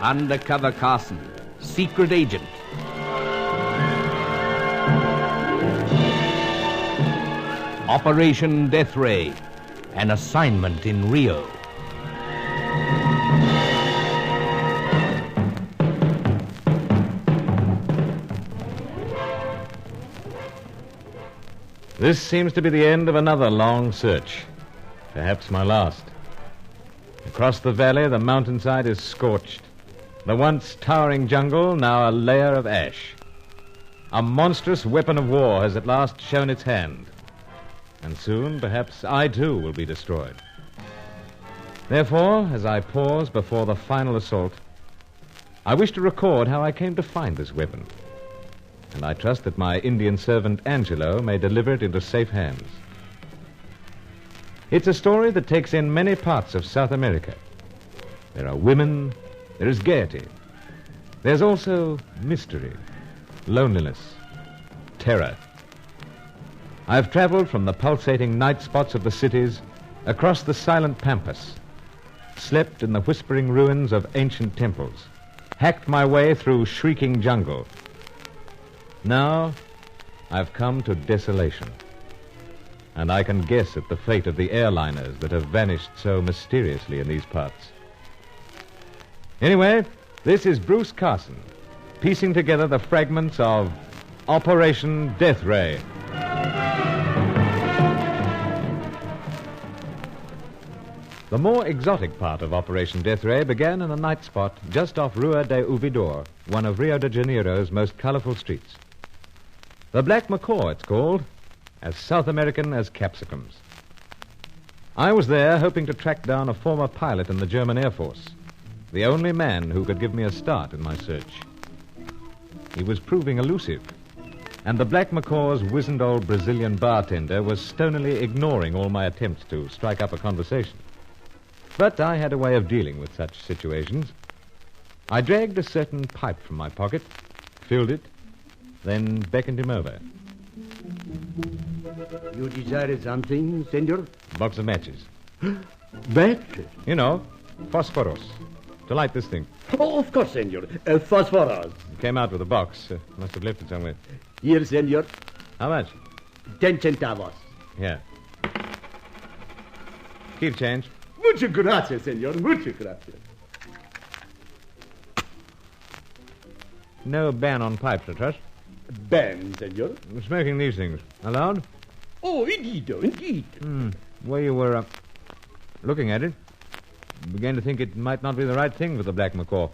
Undercover Carson, secret agent. Operation Death Ray, an assignment in Rio. This seems to be the end of another long search. Perhaps my last. Across the valley, the mountainside is scorched. The once towering jungle, now a layer of ash. A monstrous weapon of war has at last shown its hand. And soon, perhaps, I too will be destroyed. Therefore, as I pause before the final assault, I wish to record how I came to find this weapon. And I trust that my Indian servant Angelo may deliver it into safe hands. It's a story that takes in many parts of South America. There are women, there is gaiety. There's also mystery, loneliness, terror. I've traveled from the pulsating night spots of the cities across the silent pampas, slept in the whispering ruins of ancient temples, hacked my way through shrieking jungle. Now, I've come to desolation, and I can guess at the fate of the airliners that have vanished so mysteriously in these parts. Anyway, this is Bruce Carson, piecing together the fragments of Operation Death Ray. The more exotic part of Operation Death Ray began in a night spot just off Rua de Ouvidor, one of Rio de Janeiro's most colorful streets. The Black Macaw, it's called, as South American as capsicums. I was there hoping to track down a former pilot in the German Air Force, the only man who could give me a start in my search. He was proving elusive, and the Black Macaw's wizened old Brazilian bartender was stonily ignoring all my attempts to strike up a conversation. But I had a way of dealing with such situations. I dragged a certain pipe from my pocket, filled it, then beckoned him over. You desire something, senor? Box of matches. Matches? You know, phosphoros. To light this thing. Oh, of course, senor. Phosphorus. Came out with a box. Must have left it somewhere. Here, senor. How much? 10 centavos. Here. Keep change. Muchas gracias, senor. Muchas gracias. No ban on pipes, I trust. Ban, senor? Smoking these things. Allowed? Oh, indeed, indeed. While you were looking at it, began to think it might not be the right thing for the Black Macaw.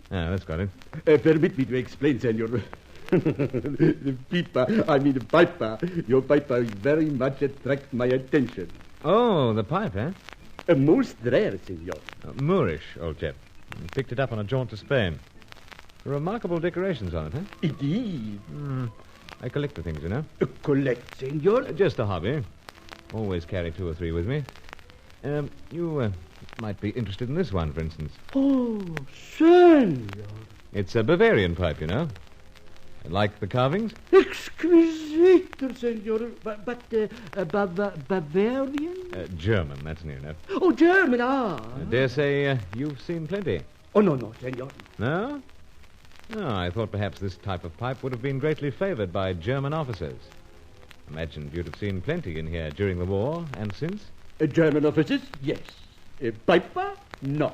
That's got it. Permit me to explain, senor. The pipa, your pipa very much attracts my attention. Oh, the pipe, eh? Most rare, senor. Moorish, old chap. Picked it up on a jaunt to Spain. Remarkable decorations on it, huh? Indeed. I collect the things, you know. Collect, senor? Just a hobby. Always carry 2 or 3 with me. You might be interested in this one, for instance. Oh, senor. It's a Bavarian pipe, you know. Like the carvings? Exquisite, senor. But Bavarian? German, that's near enough. Oh, German, I dare say you've seen plenty. Oh, no, senor. No? No, I thought perhaps this type of pipe would have been greatly favored by German officers. Imagined you'd have seen plenty in here during the war and since. German officers? Yes. Piper? No.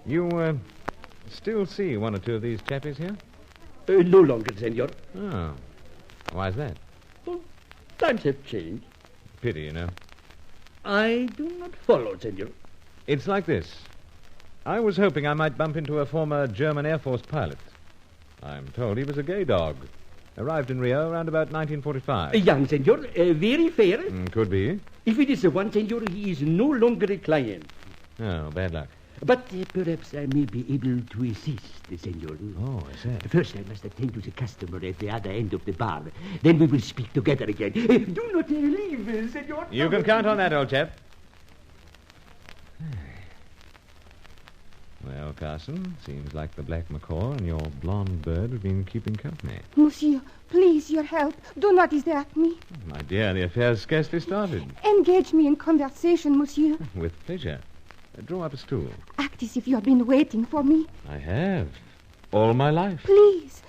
You still see 1 or 2 of these chappies here? No longer, senor. Oh. Why's that? Oh, times have changed. Pity, you know. I do not follow, senor. It's like this. I was hoping I might bump into a former German Air Force pilot. I'm told he was a gay dog. Arrived in Rio around about 1945. Young, senor. Very fair. Could be. If it is the one, senor, he is no longer a client. Oh, bad luck. But perhaps I may be able to assist, senor. Oh, I see. First, I must attend to the customer at the other end of the bar. Then we will speak together again. Do not leave, senor. You can count on that, old chap. Well, Carson, seems like the black macaw and your blonde bird have been keeping company. Monsieur, please, your help. Do not desert me. My dear, the affair's scarcely started. Engage me in conversation, monsieur. With pleasure. Draw up a stool. Act as if you have been waiting for me. I have. All my life. Please.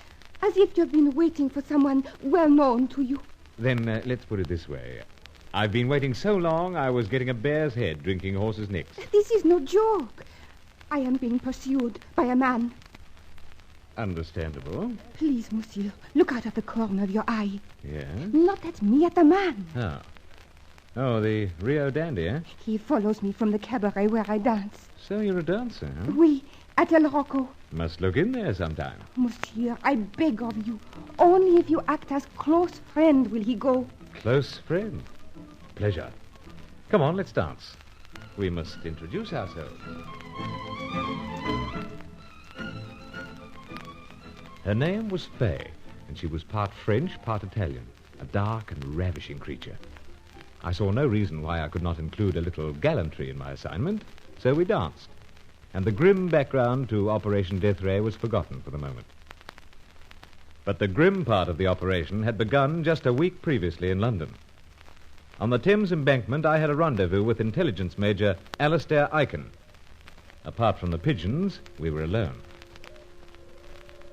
As if you have been waiting for someone well known to you. Then let's put it this way. I've been waiting so long I was getting a bear's head drinking horses' nicks. This is no joke. I am being pursued by a man. Understandable. Please, monsieur, look out of the corner of your eye. Yes? Not at me, at the man. Oh, the Rio dandy, eh? He follows me from the cabaret where I dance. So you're a dancer, huh? Oui, at El Rocco. Must look in there sometime. Monsieur, I beg of you. Only if you act as close friend will he go. Close friend. Pleasure. Come on, let's dance. We must introduce ourselves. Her name was Fay, and she was part French, part Italian, a dark and ravishing creature. I saw no reason why I could not include a little gallantry in my assignment, so we danced, and the grim background to Operation Death Ray was forgotten for the moment. But the grim part of the operation had begun just a week previously in London. On the Thames embankment, I had a rendezvous with Intelligence Major Alistair Aiken. Apart from the pigeons, we were alone.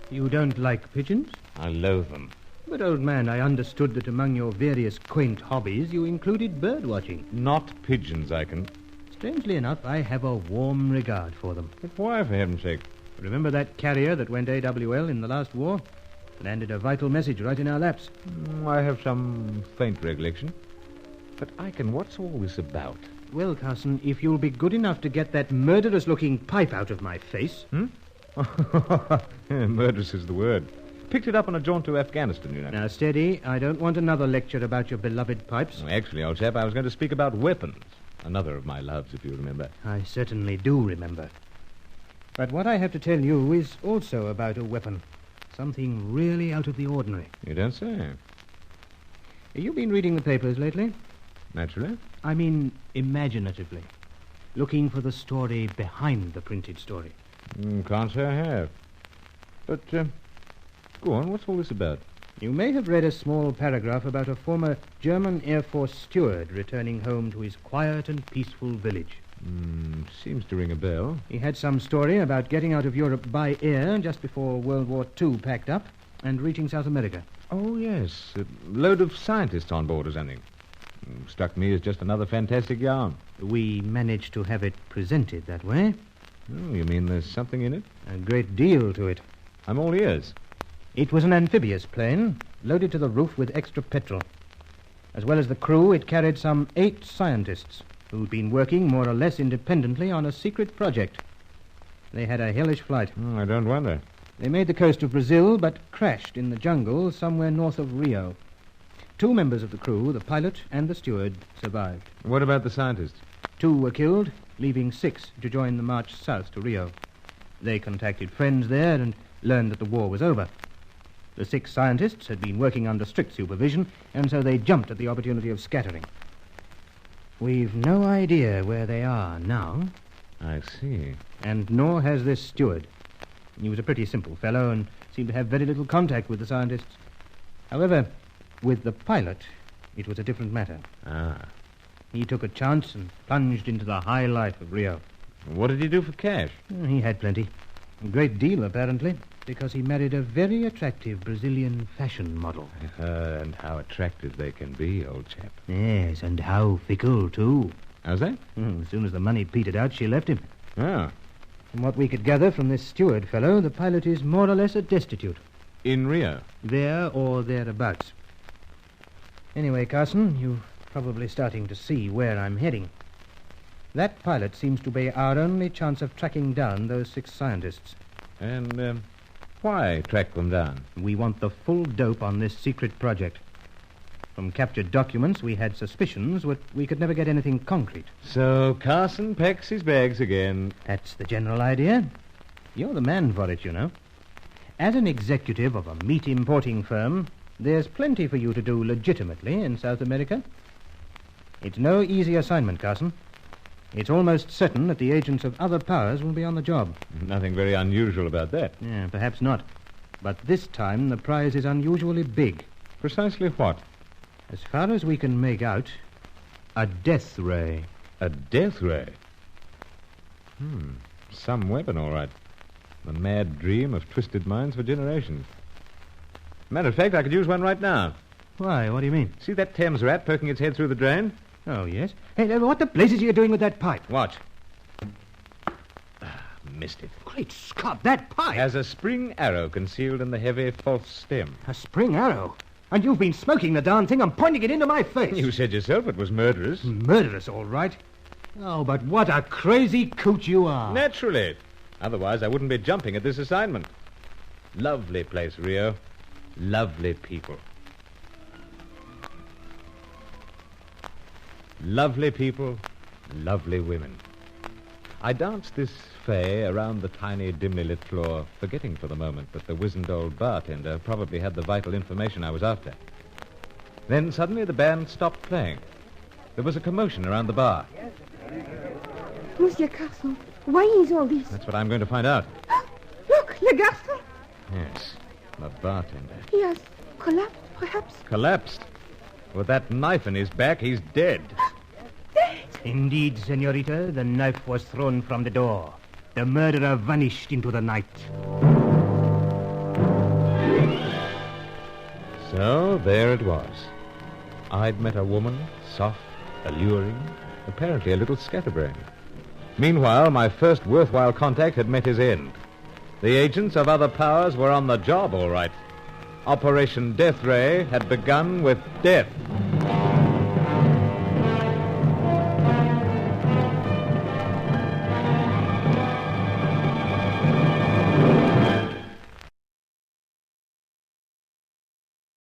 You don't like pigeons? I loathe them. But, old man, I understood that among your various quaint hobbies you included bird watching. Not pigeons, Aiken. Strangely enough, I have a warm regard for them. But why, for heaven's sake? Remember that carrier that went AWL in the last war? Landed a vital message right in our laps. I have some faint recollection. But, Aiken, what's all this about? Well, Carson, if you'll be good enough to get that murderous-looking pipe out of my face... Murderous is the word. Picked it up on a jaunt to Afghanistan, you know. Now, steady. I don't want another lecture about your beloved pipes. Well, actually, old chap, I was going to speak about weapons. Another of my loves, if you remember. I certainly do remember. But what I have to tell you is also about a weapon. Something really out of the ordinary. You don't say. Have you been reading the papers lately? Naturally. I mean, imaginatively. Looking for the story behind the printed story. Can't say I have. But, go on, what's all this about? You may have read a small paragraph about a former German Air Force steward returning home to his quiet and peaceful village. Seems to ring a bell. He had some story about getting out of Europe by air just before World War II packed up and reaching South America. Oh, yes. A load of scientists on board or something. Struck me as just another fantastic yarn. We managed to have it presented that way. Oh, you mean there's something in it? A great deal to it. I'm all ears. It was an amphibious plane, loaded to the roof with extra petrol. As well as the crew, it carried some 8 scientists who'd been working more or less independently on a secret project. They had a hellish flight. I don't wonder. They made the coast of Brazil, but crashed in the jungle somewhere north of Rio. 2 members of the crew, the pilot and the steward, survived. What about the scientists? 2 were killed, leaving 6 to join the march south to Rio. They contacted friends there and learned that the war was over. The 6 scientists had been working under strict supervision, and so they jumped at the opportunity of scattering. We've no idea where they are now. I see. And nor has this steward. He was a pretty simple fellow and seemed to have very little contact with the scientists. However, with the pilot, it was a different matter. He took a chance and plunged into the high life of Rio. What did he do for cash? He had plenty. A great deal, apparently, because he married a very attractive Brazilian fashion model. And how attractive they can be, old chap. Yes, and how fickle, too. How's that? As soon as the money petered out, she left him. Oh. From what we could gather from this steward fellow, the pilot is more or less a destitute. In Rio? There or thereabouts. Anyway, Carson, you're probably starting to see where I'm heading. That pilot seems to be our only chance of tracking down those 6 scientists. And, why track them down? We want the full dope on this secret project. From captured documents, we had suspicions, but we could never get anything concrete. So Carson packs his bags again. That's the general idea. You're the man for it, you know. As an executive of a meat importing firm, there's plenty for you to do legitimately in South America. It's no easy assignment, Carson. It's almost certain that the agents of other powers will be on the job. Nothing very unusual about that. Yeah, perhaps not. But this time the prize is unusually big. Precisely what? As far as we can make out, a death ray. A death ray? Some weapon, all right. The mad dream of twisted minds for generations. Matter of fact, I could use one right now. Why, what do you mean? See that Thames rat poking its head through the drain? Oh, yes. Hey, what the blazes are you doing with that pipe? Watch. Missed it. Great Scott, that pipe! Has a spring arrow concealed in the heavy false stem. A spring arrow? And you've been smoking the darn thing and pointing it into my face. You said yourself it was murderous. Murderous, all right. Oh, but what a crazy coot you are. Naturally. Otherwise, I wouldn't be jumping at this assignment. Lovely place, Rio. Lovely people. Lovely people, lovely women. I danced this fay around the tiny, dimly lit floor, forgetting for the moment that the wizened old bartender probably had the vital information I was after. Then suddenly the band stopped playing. There was a commotion around the bar. Monsieur Carson, why is all this? That's what I'm going to find out. Look, Le Garçon. Yes, the bartender. He has collapsed, perhaps. Collapsed. With that knife in his back, he's dead. Indeed, senorita, the knife was thrown from the door. The murderer vanished into the night. So there it was. I'd met a woman, soft, alluring, apparently a little scatterbrained. Meanwhile, my first worthwhile contact had met his end. The agents of other powers were on the job, all right. Operation Death Ray had begun with death.